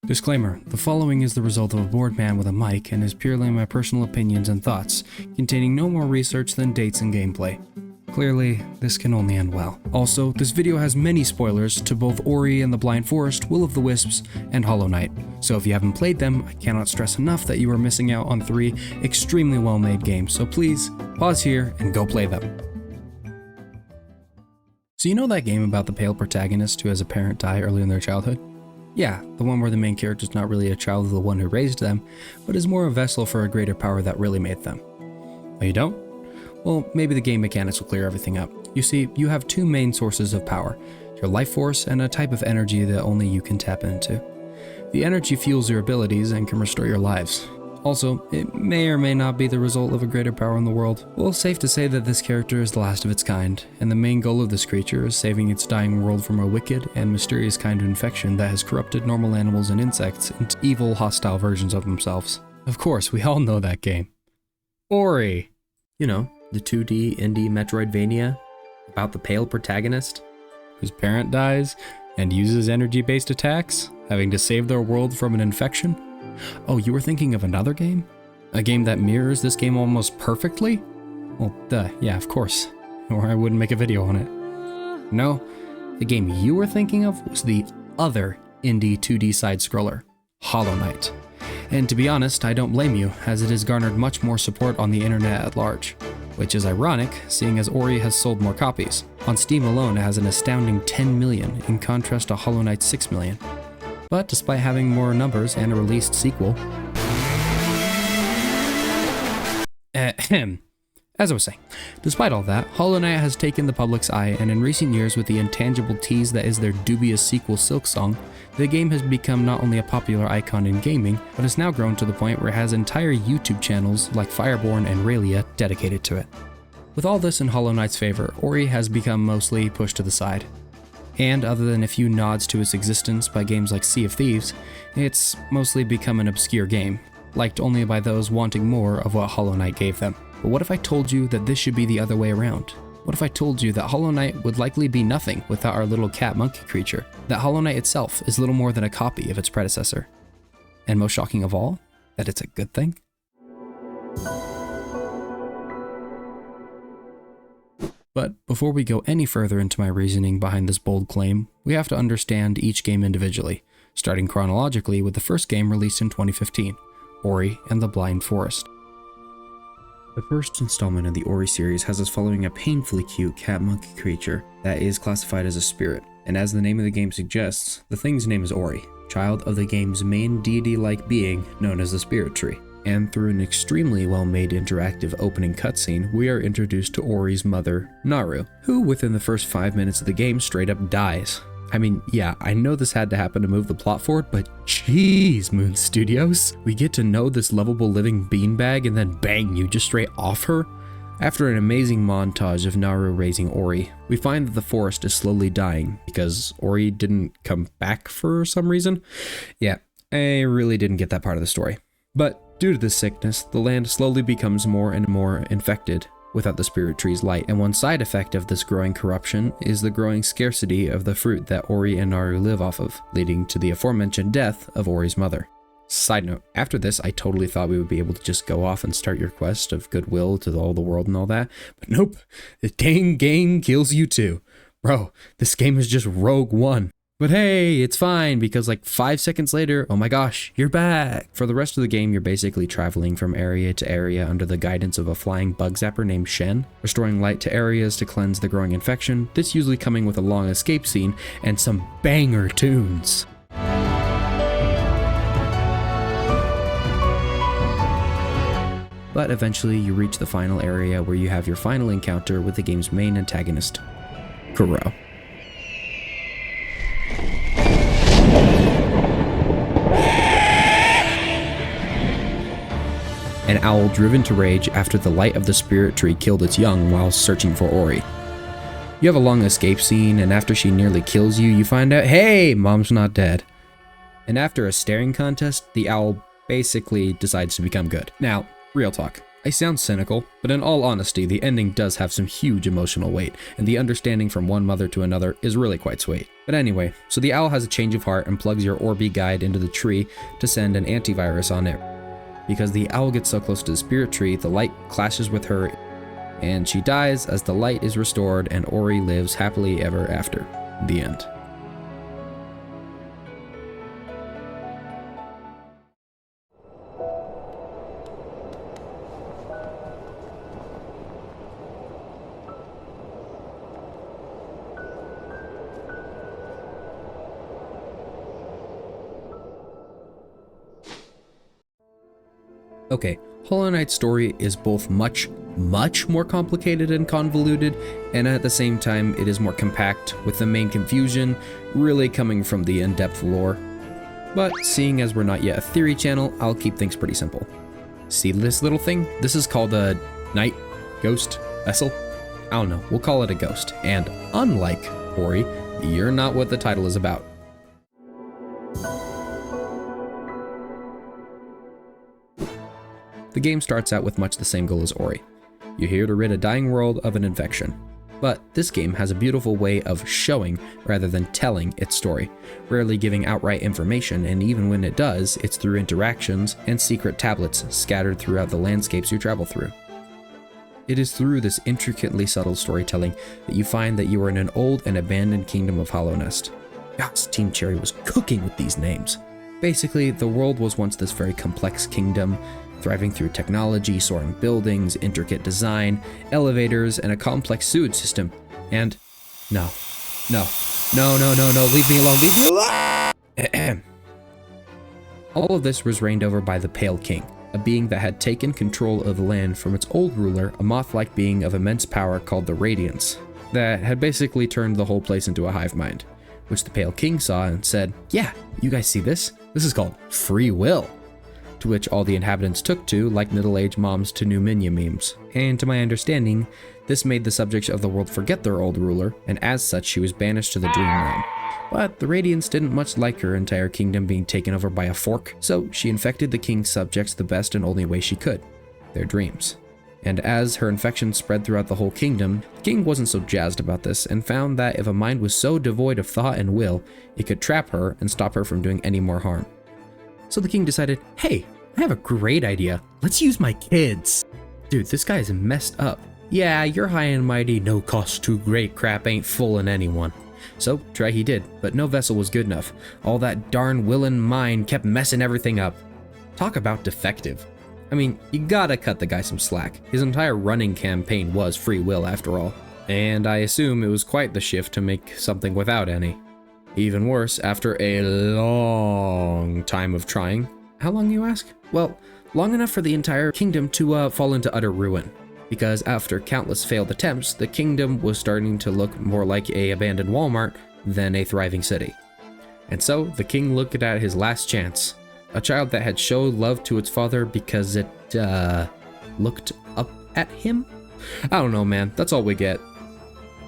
Disclaimer, the following is the result of a bored man with a mic and is purely my personal opinions and thoughts, containing no more research than dates and gameplay. Clearly, this can only end well. Also, this video has many spoilers to both Ori and the Blind Forest, Will of the Wisps, and Hollow Knight. So if you haven't played them, I cannot stress enough that you are missing out on 3 extremely well-made games, so please, pause here and go play them. So you know that game about the pale protagonist who has a parent die early in their childhood? Yeah, the one where the main character is not really a child of the one who raised them, but is more a vessel for a greater power that really made them. Oh, you don't? Well, maybe the game mechanics will clear everything up. You see, you have 2 main sources of power, your life force and a type of energy that only you can tap into. The energy fuels your abilities and can restore your lives. Also, it may or may not be the result of a greater power in the world. Well, safe to say that this character is the last of its kind, and the main goal of this creature is saving its dying world from a wicked and mysterious kind of infection that has corrupted normal animals and insects into evil, hostile versions of themselves. Of course, we all know that game. Ori! You know, the 2D indie Metroidvania about the pale protagonist whose parent dies and uses energy-based attacks, having to save their world from an infection. Oh, you were thinking of another game? A game that mirrors this game almost perfectly? Well, duh, yeah, of course. Or I wouldn't make a video on it. No, the game you were thinking of was the other indie 2D side-scroller, Hollow Knight. And to be honest, I don't blame you, as it has garnered much more support on the internet at large. Which is ironic, seeing as Ori has sold more copies. On Steam alone, it has an astounding 10 million, in contrast to Hollow Knight's 6 million. But despite having more numbers and a released sequel, as I was saying, despite all that, Hollow Knight has taken the public's eye, and in recent years with the intangible tease that is their dubious sequel Silksong, the game has become not only a popular icon in gaming, but has now grown to the point where it has entire YouTube channels like Fireborn and Raylia dedicated to it. With all this in Hollow Knight's favor, Ori has become mostly pushed to the side. And other than a few nods to its existence by games like Sea of Thieves, it's mostly become an obscure game, liked only by those wanting more of what Hollow Knight gave them. But what if I told you that this should be the other way around? What if I told you that Hollow Knight would likely be nothing without our little cat monkey creature? That Hollow Knight itself is little more than a copy of its predecessor? And most shocking of all, that it's a good thing? But before we go any further into my reasoning behind this bold claim, we have to understand each game individually, starting chronologically with the first game released in 2015, Ori and the Blind Forest. The first installment of the Ori series has us following a painfully cute cat-monkey creature that is classified as a spirit, and as the name of the game suggests, the thing's name is Ori, child of the game's main deity-like being known as the Spirit Tree. And through an extremely well-made interactive opening cutscene, we are introduced to Ori's mother, Naru, who within the first 5 minutes of the game straight up dies. I mean, yeah, I know this had to happen to move the plot forward, but jeez, Moon Studios. We get to know this lovable living beanbag and then bang, you just straight off her? After an amazing montage of Naru raising Ori, we find that the forest is slowly dying because Ori didn't come back for some reason. Yeah, I really didn't get that part of the story. But due to this sickness, the land slowly becomes more and more infected without the Spirit Tree's light, and one side effect of this growing corruption is the growing scarcity of the fruit that Ori and Naru live off of, leading to the aforementioned death of Ori's mother. Side note, after this I totally thought we would be able to just go off and start your quest of goodwill to all the world and all that, but nope, the dang game kills you too. Bro, this game is just Rogue One. But hey, it's fine, because like 5 seconds later, oh my gosh, you're back! For the rest of the game, you're basically traveling from area to area under the guidance of a flying bug zapper named Shen, restoring light to areas to cleanse the growing infection, this usually coming with a long escape scene and some banger tunes. But eventually, you reach the final area where you have your final encounter with the game's main antagonist, Kuro. An owl driven to rage after the light of the Spirit Tree killed its young while searching for Ori. You have a long escape scene, and after she nearly kills you, you find out, hey, mom's not dead. And after a staring contest, the owl basically decides to become good. Now, real talk. I sound cynical, but in all honesty, the ending does have some huge emotional weight, and the understanding from one mother to another is really quite sweet. But anyway, so the owl has a change of heart and plugs your Orby guide into the tree to send an antivirus on it. Because the owl gets so close to the spirit tree, the light clashes with her, and she dies as the light is restored and Ori lives happily ever after. The end. Okay, Hollow Knight's story is both much more complicated and convoluted, and at the same time it is more compact, with the main confusion really coming from the in-depth lore. But seeing as we're not yet a theory channel, I'll keep things pretty simple. See this little thing? This is called a knight, ghost, vessel? I don't know, we'll call it a ghost. And unlike Ori, you're not what the title is about. The game starts out with much the same goal as Ori. You're here to rid a dying world of an infection. But this game has a beautiful way of showing rather than telling its story, rarely giving outright information, and even when it does, it's through interactions and secret tablets scattered throughout the landscapes you travel through. It is through this intricately subtle storytelling that you find that you are in an old and abandoned kingdom of Hollow Nest. Gosh, Team Cherry was cooking with these names. Basically, the world was once this very complex kingdom, thriving through technology, soaring buildings, intricate design, elevators, and a complex sewage system. And no, leave me alone, leave me alone! All of this was reigned over by the Pale King, a being that had taken control of the land from its old ruler, a moth-like being of immense power called the Radiance, that had basically turned the whole place into a hive mind, which the Pale King saw and said, "Yeah, you guys see this? This is called free will." To which all the inhabitants took to, like middle-aged moms to new minion memes. And to my understanding, this made the subjects of the world forget their old ruler, and as such she was banished to the Dream Realm. But the Radiance didn't much like her entire kingdom being taken over by a fork, so she infected the king's subjects the best and only way she could, their dreams. And as her infection spread throughout the whole kingdom, the king wasn't so jazzed about this and found that if a mind was so devoid of thought and will, it could trap her and stop her from doing any more harm. So the king decided, hey, I have a great idea. Let's use my kids. Dude, this guy is messed up. Yeah, your high and mighty, no cost too great crap ain't fooling anyone. So try he did, but no vessel was good enough. All that darn willin' mind kept messing everything up. Talk about defective. I mean, you gotta cut the guy some slack. His entire running campaign was free will after all. And I assume it was quite the shift to make something without any. Even worse, after a long time of trying. How long, you ask? Well, long enough for the entire kingdom to fall into utter ruin. Because after countless failed attempts, the kingdom was starting to look more like an abandoned Walmart than a thriving city. And so, the king looked at his last chance. A child that had showed love to its father because it, looked up at him? I don't know, man. That's all we get.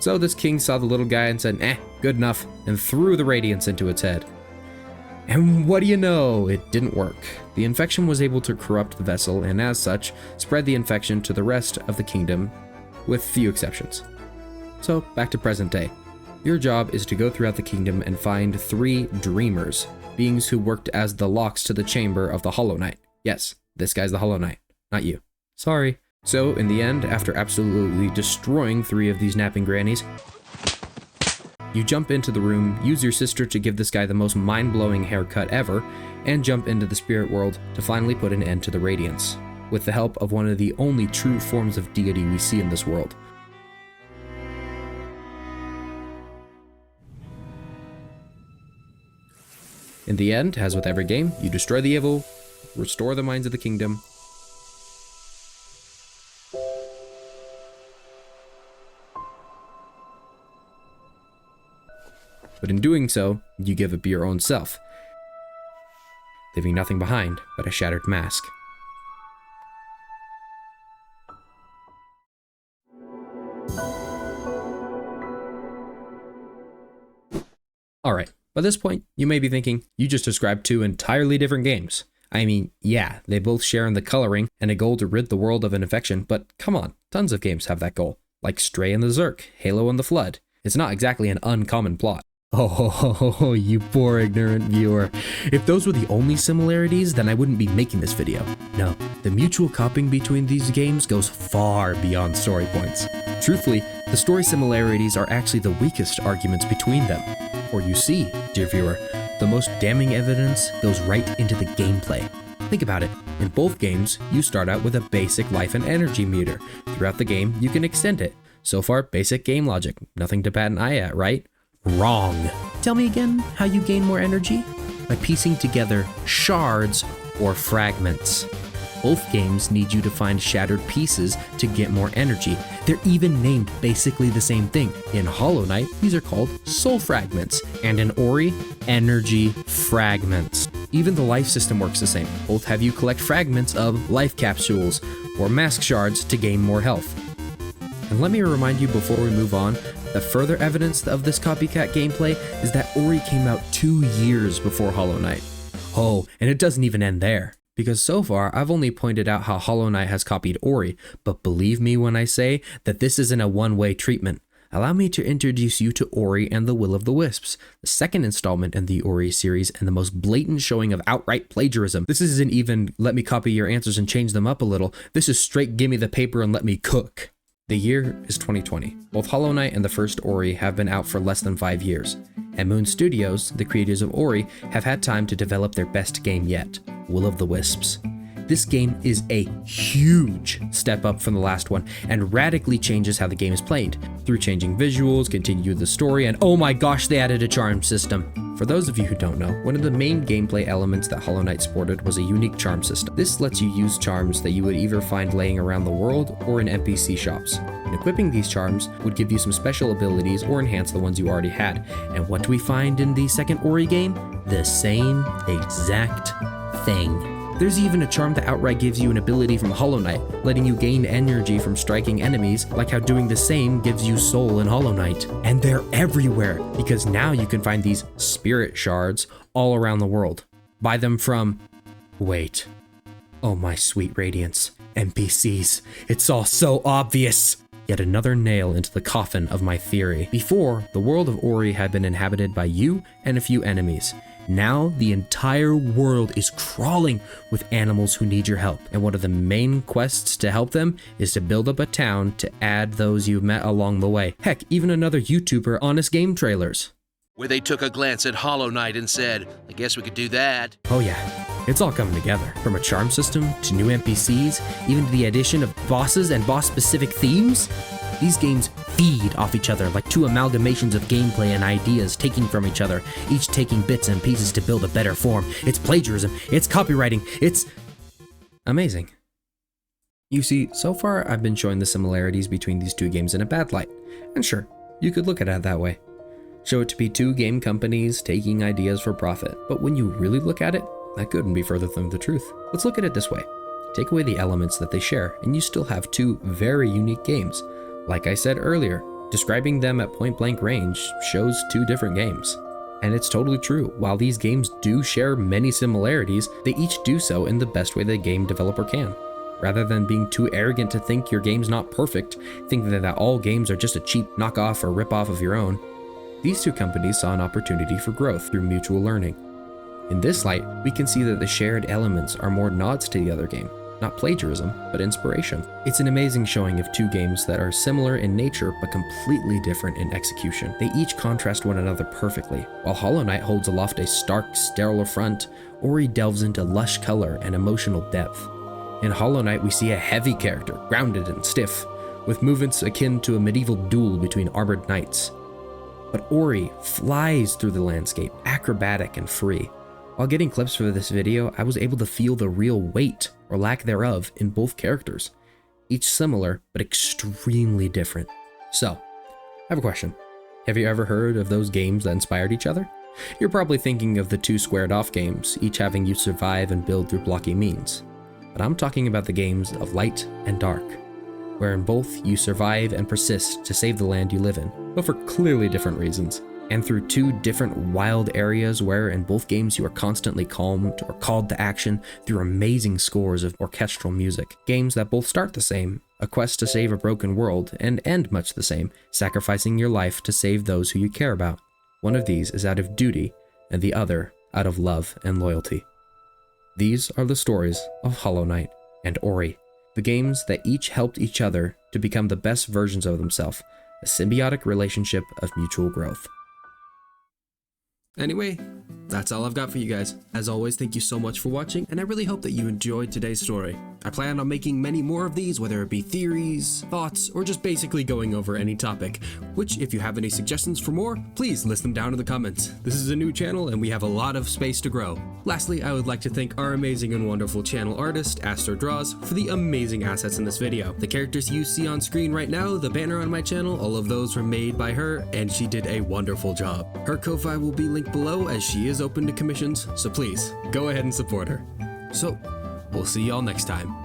So this king saw the little guy and said, good enough, and threw the Radiance into its head. And what do you know? It didn't work. The infection was able to corrupt the vessel, and as such, spread the infection to the rest of the kingdom, with few exceptions. So, back to present day. Your job is to go throughout the kingdom and find 3 dreamers, beings who worked as the locks to the chamber of the Hollow Knight. Yes, this guy's the Hollow Knight, not you. Sorry. So, in the end, after absolutely destroying 3 of these napping grannies, you jump into the room, use your sister to give this guy the most mind-blowing haircut ever, and jump into the spirit world to finally put an end to the Radiance, with the help of one of the only true forms of deity we see in this world. In the end, as with every game, you destroy the evil, restore the minds of the kingdom, but in doing so, you give up your own self, leaving nothing behind but a shattered mask. Alright, by this point, you may be thinking, you just described 2 entirely different games. I mean, yeah, they both share in the coloring and a goal to rid the world of an infection, but come on, tons of games have that goal, like Stray and the Zerk, Halo and the Flood. It's not exactly an uncommon plot. Oh, you poor ignorant viewer. If those were the only similarities, then I wouldn't be making this video. No, the mutual copying between these games goes far beyond story points. Truthfully, the story similarities are actually the weakest arguments between them. Or you see, dear viewer, the most damning evidence goes right into the gameplay. Think about it. In both games, you start out with a basic life and energy meter. Throughout the game, you can extend it. So far, basic game logic. Nothing to bat an eye at, right? Wrong. Tell me again how you gain more energy? By piecing together shards or fragments. Both games need you to find shattered pieces to get more energy. They're even named basically the same thing. In Hollow Knight, these are called soul fragments, and in Ori, energy fragments. Even the life system works the same. Both have you collect fragments of life capsules or mask shards to gain more health. And let me remind you before we move on, that further evidence of this copycat gameplay is that Ori came out 2 years before Hollow Knight. Oh, and it doesn't even end there. Because so far, I've only pointed out how Hollow Knight has copied Ori, but believe me when I say that this isn't a one-way treatment. Allow me to introduce you to Ori and the Will of the Wisps, the second installment in the Ori series and the most blatant showing of outright plagiarism. This isn't even let me copy your answers and change them up a little. This is straight give me the paper and let me cook. The year is 2020. Both Hollow Knight and the first Ori have been out for less than 5 years, and Moon Studios, the creators of Ori, have had time to develop their best game yet, Will of the Wisps. This game is a huge step up from the last one and radically changes how the game is played, through changing visuals, continue the story, and oh my gosh, they added a charm system. For those of you who don't know, one of the main gameplay elements that Hollow Knight sported was a unique charm system. This lets you use charms that you would either find laying around the world or in NPC shops. And equipping these charms would give you some special abilities or enhance the ones you already had. And what do we find in the second Ori game? The same exact thing. There's even a charm that outright gives you an ability from Hollow Knight, letting you gain energy from striking enemies, like how doing the same gives you soul in Hollow Knight. And they're everywhere, because now you can find these spirit shards all around the world. Buy them from... Wait. Oh my sweet radiance. NPCs. It's all so obvious. Yet another nail into the coffin of my theory. Before, the world of Ori had been inhabited by you and a few enemies. Now, the entire world is crawling with animals who need your help, and one of the main quests to help them is to build up a town to add those you've met along the way. Heck, even another YouTuber, Honest Game Trailers. Where they took a glance at Hollow Knight and said, I guess we could do that. Oh yeah, it's all coming together. From a charm system, to new NPCs, even to the addition of bosses and boss-specific themes. These games feed off each other like two amalgamations of gameplay and ideas taking from each other, each taking bits and pieces to build a better form. It's plagiarism, it's copywriting, it's amazing. You see, so far I've been showing the similarities between these two games in a bad light. And sure, you could look at it that way. Show it to be two game companies taking ideas for profit. But when you really look at it, that couldn't be further from the truth. Let's look at it this way. Take away the elements that they share, and you still have two very unique games. Like I said earlier, describing them at point blank range shows two different games. And it's totally true, while these games do share many similarities, they each do so in the best way the game developer can. Rather than being too arrogant to think your game's not perfect, think that all games are just a cheap knockoff or ripoff of your own, these two companies saw an opportunity for growth through mutual learning. In this light, we can see that the shared elements are more nods to the other game. Not plagiarism, but inspiration. It's an amazing showing of two games that are similar in nature but completely different in execution. They each contrast one another perfectly. While Hollow Knight holds aloft a stark, sterile front, Ori delves into lush color and emotional depth. In Hollow Knight, we see a heavy character, grounded and stiff, with movements akin to a medieval duel between armored knights. But Ori flies through the landscape, acrobatic and free. While getting clips for this video, I was able to feel the real weight, or lack thereof, in both characters. Each similar, but extremely different. So, I have a question. Have you ever heard of those games that inspired each other? You're probably thinking of the two squared off games, each having you survive and build through blocky means. But I'm talking about the games of Light and Dark, where in both you survive and persist to save the land you live in, but for clearly different reasons. and through 2 different wild areas where in both games you are constantly calmed or called to action through amazing scores of orchestral music. Games that both start the same, a quest to save a broken world, and end much the same, sacrificing your life to save those who you care about. One of these is out of duty, and the other out of love and loyalty. These are the stories of Hollow Knight and Ori, the games that each helped each other to become the best versions of themselves, a symbiotic relationship of mutual growth. Anyway, that's all I've got for you guys. As always, thank you so much for watching, and I really hope that you enjoyed today's story. I plan on making many more of these, whether it be theories, thoughts, or just basically going over any topic, which if you have any suggestions for more, please list them down in the comments. This is a new channel and we have a lot of space to grow. Lastly, I would like to thank our amazing and wonderful channel artist, Aster for the amazing assets in this video. The characters you see on screen right now, the banner on my channel, all of those were made by her, and she did a wonderful job. Her Kofi will be linked below as she is open to commissions, so please go ahead and support her. So, we'll see y'all next time.